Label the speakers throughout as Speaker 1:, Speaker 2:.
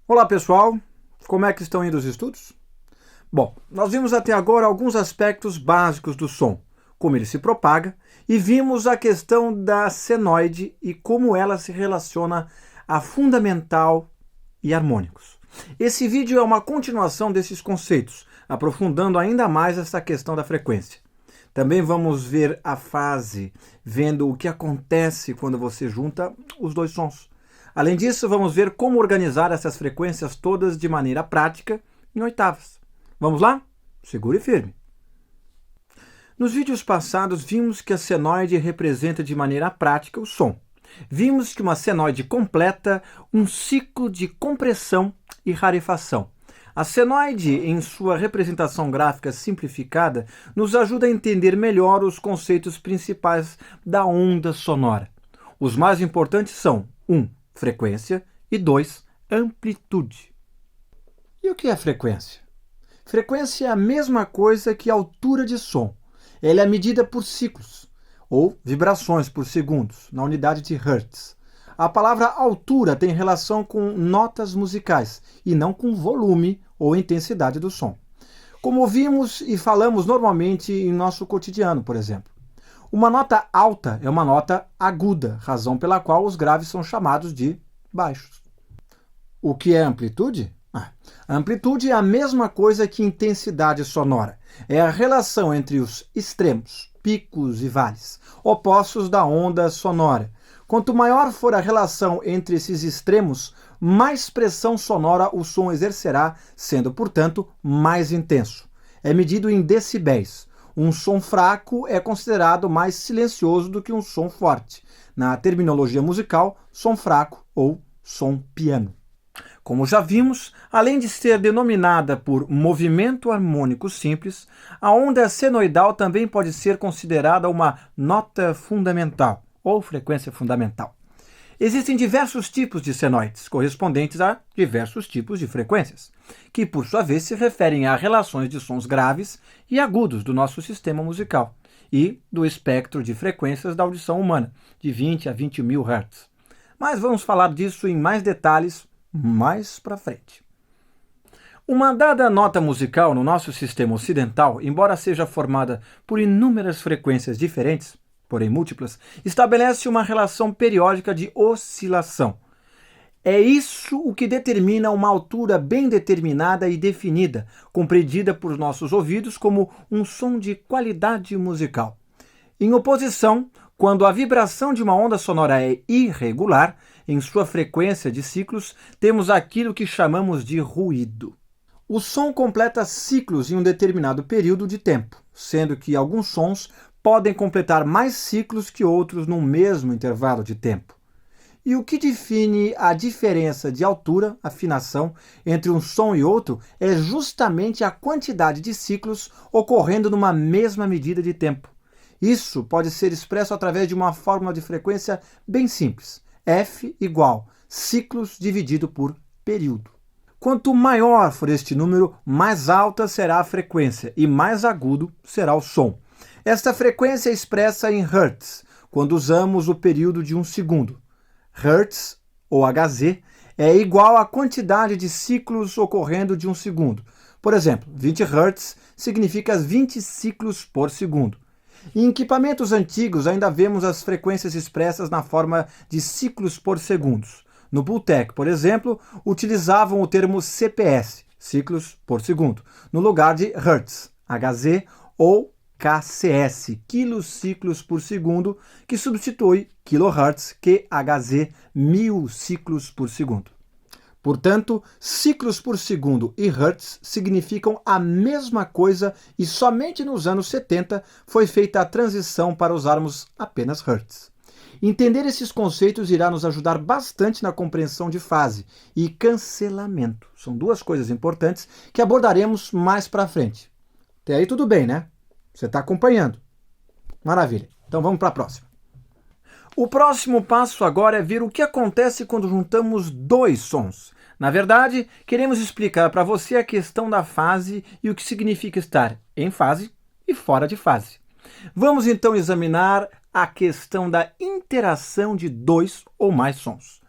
Speaker 1: Olá pessoal, como é que estão indo os estudos? Bom, nós vimos até agora alguns aspectos básicos do som, como ele se propaga, e vimos a questão da senoide e como ela se relaciona a fundamental e harmônicos. Esse vídeo é uma continuação desses conceitos, aprofundando ainda mais essa questão da frequência. Também vamos ver a fase, vendo o que acontece quando você junta os dois sons. Além disso, vamos ver como organizar essas frequências todas de maneira prática em oitavas. Vamos lá? Segure firme. Nos vídeos passados, vimos que a senoide representa de maneira prática o som. Vimos que uma senoide completa um ciclo de compressão e rarefação. A senoide, em sua representação gráfica simplificada, nos ajuda a entender melhor os conceitos principais da onda sonora. Os mais importantes são 1. Frequência e 2. Amplitude. E o que é frequência? Frequência é a mesma coisa que altura de som. Ela é medida por ciclos, ou vibrações por segundos, na unidade de Hertz. A palavra altura tem relação com notas musicais e não com volume ou intensidade do som. Como ouvimos e falamos normalmente em nosso cotidiano, por exemplo. Uma nota alta é uma nota aguda, razão pela qual os graves são chamados de baixos. O que é amplitude? A amplitude é a mesma coisa que intensidade sonora. É a relação entre os extremos, picos e vales, opostos da onda sonora. Quanto maior for a relação entre esses extremos, mais pressão sonora o som exercerá, sendo, portanto, mais intenso. É medido em decibéis. Um som fraco é considerado mais silencioso do que um som forte. Na terminologia musical, som fraco ou som piano. Como já vimos, além de ser denominada por movimento harmônico simples, a onda senoidal também pode ser considerada uma nota fundamental ou frequência fundamental. Existem diversos tipos de senoides, correspondentes a diversos tipos de frequências, que por sua vez se referem a relações de sons graves e agudos do nosso sistema musical e do espectro de frequências da audição humana, de 20 a 20 mil Hz. Mas vamos falar disso em mais detalhes mais para frente. Uma dada nota musical no nosso sistema ocidental, embora seja formada por inúmeras frequências diferentes, porém múltiplas, estabelece uma relação periódica de oscilação. É isso o que determina uma altura bem determinada e definida, compreendida por nossos ouvidos como um som de qualidade musical. Em oposição, quando a vibração de uma onda sonora é irregular, em sua frequência de ciclos, temos aquilo que chamamos de ruído. O som completa ciclos em um determinado período de tempo, sendo que alguns sons podem completar mais ciclos que outros num mesmo intervalo de tempo. E o que define a diferença de altura, afinação, entre um som e outro é justamente a quantidade de ciclos ocorrendo numa mesma medida de tempo. Isso pode ser expresso através de uma fórmula de frequência bem simples. F igual ciclos dividido por período. Quanto maior for este número, mais alta será a frequência e mais agudo será o som. Esta frequência é expressa em Hertz, quando usamos o período de 1 segundo. Hertz, ou Hz, é igual à quantidade de ciclos ocorrendo de 1 segundo. Por exemplo, 20 Hz significa 20 ciclos por segundo. Em equipamentos antigos ainda vemos as frequências expressas na forma de ciclos por segundos. No Pultec, por exemplo, utilizavam o termo CPS, ciclos por segundo, no lugar de Hertz, Hz, ou KCS, quilociclos por segundo, que substitui kHz, QHz, 1000 ciclos por segundo. Portanto, ciclos por segundo e Hertz significam a mesma coisa e somente nos anos 70 foi feita a transição para usarmos apenas Hertz. Entender esses conceitos irá nos ajudar bastante na compreensão de fase e cancelamento. São duas coisas importantes que abordaremos mais para frente. Até aí tudo bem, né? Você está acompanhando? Maravilha. Então vamos para a próxima. O próximo passo agora é ver o que acontece quando juntamos dois sons. Na verdade, queremos explicar para você a questão da fase e o que significa estar em fase e fora de fase. Vamos então examinar a questão da interação de dois ou mais sons.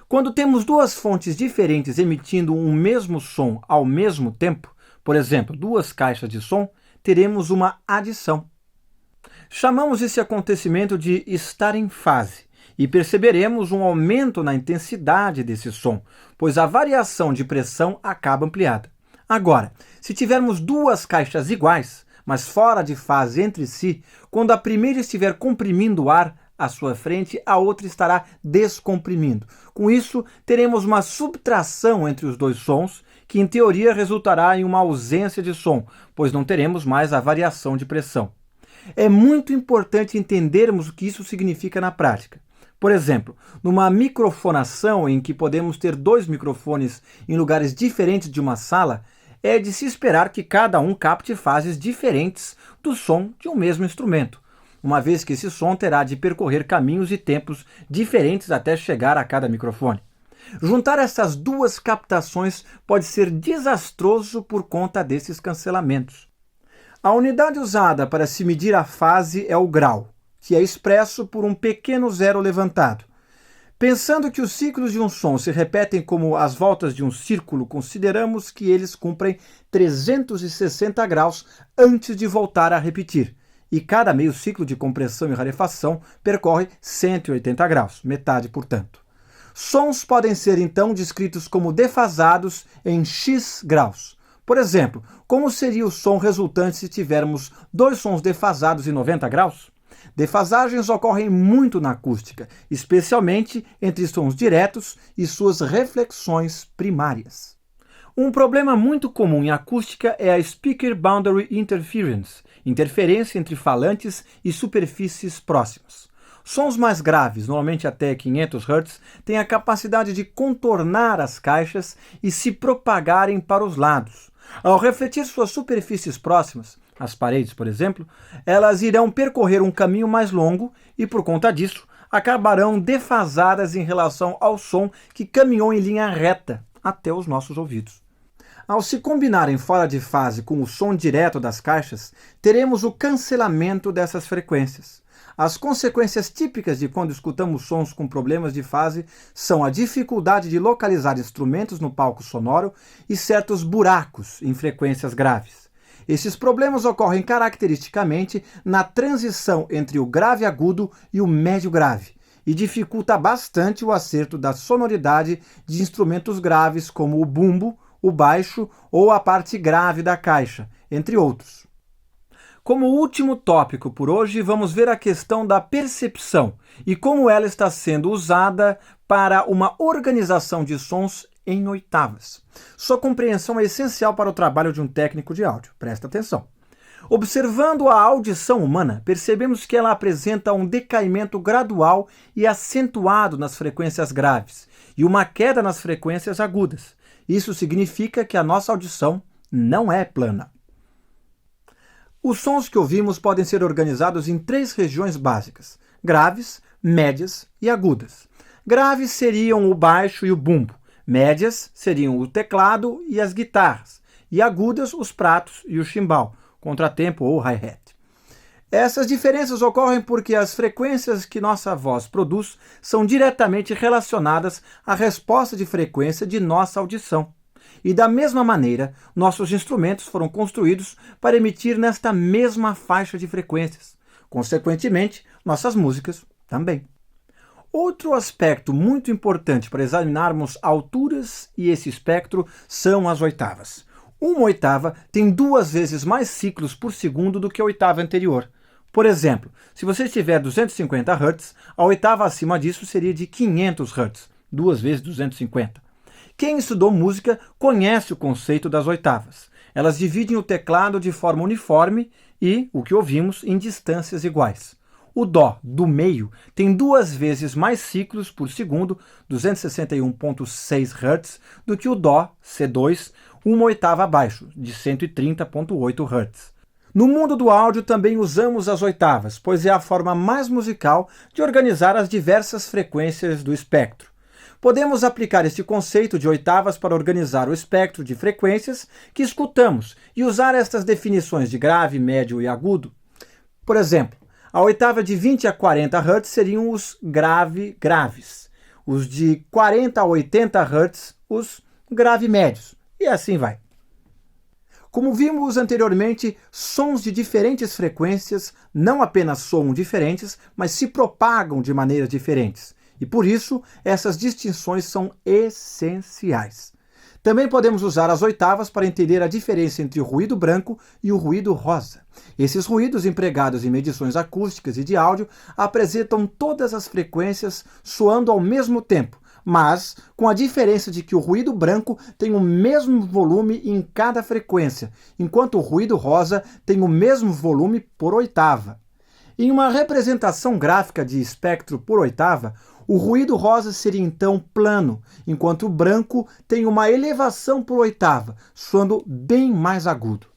Speaker 1: Quando temos duas fontes diferentes emitindo um mesmo som ao mesmo tempo, por exemplo, duas caixas de som, teremos uma adição. Chamamos esse acontecimento de estar em fase e perceberemos um aumento na intensidade desse som, pois a variação de pressão acaba ampliada. Agora, se tivermos duas caixas iguais, mas fora de fase entre si, quando a primeira estiver comprimindo o ar à sua frente, a outra estará descomprimindo. Com isso, teremos uma subtração entre os dois sons, que em teoria resultará em uma ausência de som, pois não teremos mais a variação de pressão. É muito importante entendermos o que isso significa na prática. Por exemplo, numa microfonação em que podemos ter dois microfones em lugares diferentes de uma sala, é de se esperar que cada um capte fases diferentes do som de um mesmo instrumento, uma vez que esse som terá de percorrer caminhos e tempos diferentes até chegar a cada microfone. Juntar essas duas captações pode ser desastroso por conta desses cancelamentos. A unidade usada para se medir a fase é o grau, que é expresso por um pequeno zero levantado. Pensando que os ciclos de um som se repetem como as voltas de um círculo, consideramos que eles cumprem 360 graus antes de voltar a repetir, e cada meio ciclo de compressão e rarefação percorre 180 graus, metade, portanto. Sons podem ser, então, descritos como defasados em x graus. Por exemplo, como seria o som resultante se tivermos dois sons defasados em 90 graus? Defasagens ocorrem muito na acústica, especialmente entre sons diretos e suas reflexões primárias. Um problema muito comum em acústica é a Speaker Boundary Interference, interferência entre falantes e superfícies próximas. Sons mais graves, normalmente até 500 Hz, têm a capacidade de contornar as caixas e se propagarem para os lados. Ao refletir suas superfícies próximas, as paredes, por exemplo, elas irão percorrer um caminho mais longo e, por conta disso, acabarão defasadas em relação ao som que caminhou em linha reta até os nossos ouvidos. Ao se combinarem fora de fase com o som direto das caixas, teremos o cancelamento dessas frequências. As consequências típicas de quando escutamos sons com problemas de fase são a dificuldade de localizar instrumentos no palco sonoro e certos buracos em frequências graves. Esses problemas ocorrem caracteristicamente na transição entre o grave agudo e o médio grave e dificulta bastante o acerto da sonoridade de instrumentos graves como o bumbo, o baixo ou a parte grave da caixa, entre outros. Como último tópico por hoje, vamos ver a questão da percepção e como ela está sendo usada para uma organização de sons em oitavas. Sua compreensão é essencial para o trabalho de um técnico de áudio. Presta atenção. Observando a audição humana, percebemos que ela apresenta um decaimento gradual e acentuado nas frequências graves e uma queda nas frequências agudas. Isso significa que a nossa audição não é plana. Os sons que ouvimos podem ser organizados em três regiões básicas: graves, médias e agudas. Graves seriam o baixo e o bumbo, médias seriam o teclado e as guitarras, e agudas os pratos e o chimbal, contratempo ou hi-hat. Essas diferenças ocorrem porque as frequências que nossa voz produz são diretamente relacionadas à resposta de frequência de nossa audição. E da mesma maneira, nossos instrumentos foram construídos para emitir nesta mesma faixa de frequências. Consequentemente, nossas músicas também. Outro aspecto muito importante para examinarmos alturas e esse espectro são as oitavas. Uma oitava tem 2 vezes mais ciclos por segundo do que a oitava anterior. Por exemplo, se você tiver 250 Hz, a oitava acima disso seria de 500 Hz, 2 vezes 250. Quem estudou música conhece o conceito das oitavas. Elas dividem o teclado de forma uniforme e, o que ouvimos, em distâncias iguais. O Dó, do meio, tem 2 vezes mais ciclos por segundo, 261,6 Hz, do que o Dó, C2, uma oitava abaixo, de 130,8 Hz. No mundo do áudio também usamos as oitavas, pois é a forma mais musical de organizar as diversas frequências do espectro. Podemos aplicar este conceito de oitavas para organizar o espectro de frequências que escutamos e usar estas definições de grave, médio e agudo. Por exemplo, a oitava de 20 a 40 Hz seriam os graves. os de 40 a 80 Hz, os grave médios, e assim vai. Como vimos anteriormente, sons de diferentes frequências não apenas soam diferentes, mas se propagam de maneiras diferentes. E por isso, essas distinções são essenciais. Também podemos usar as oitavas para entender a diferença entre o ruído branco e o ruído rosa. Esses ruídos empregados em medições acústicas e de áudio apresentam todas as frequências soando ao mesmo tempo, mas com a diferença de que o ruído branco tem o mesmo volume em cada frequência, enquanto o ruído rosa tem o mesmo volume por oitava. Em uma representação gráfica de espectro por oitava, o ruído rosa seria então plano, enquanto o branco tem uma elevação por oitava, soando bem mais agudo.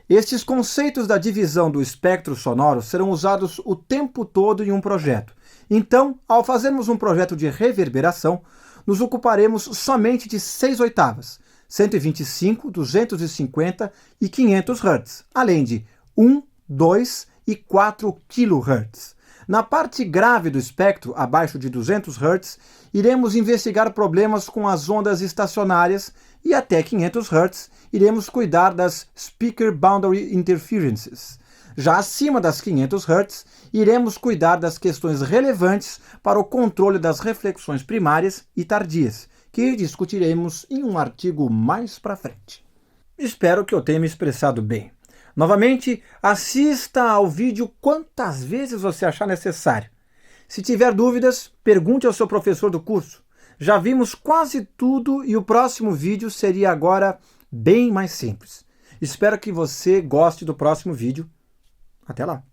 Speaker 1: Estes conceitos da divisão do espectro sonoro serão usados o tempo todo em um projeto. Então, ao fazermos um projeto de reverberação, nos ocuparemos somente de 6 oitavas, 125, 250 e 500 Hz, além de 1, 2 e 4 kHz. Na parte grave do espectro, abaixo de 200 Hz, iremos investigar problemas com as ondas estacionárias e até 500 Hz iremos cuidar das Speaker Boundary Interferences. Já acima das 500 Hz, iremos cuidar das questões relevantes para o controle das reflexões primárias e tardias, que discutiremos em um artigo mais para frente. Espero que eu tenha me expressado bem. Novamente, assista ao vídeo quantas vezes você achar necessário. Se tiver dúvidas, pergunte ao seu professor do curso. Já vimos quase tudo e o próximo vídeo seria agora bem mais simples. Espero que você goste do próximo vídeo. Até lá!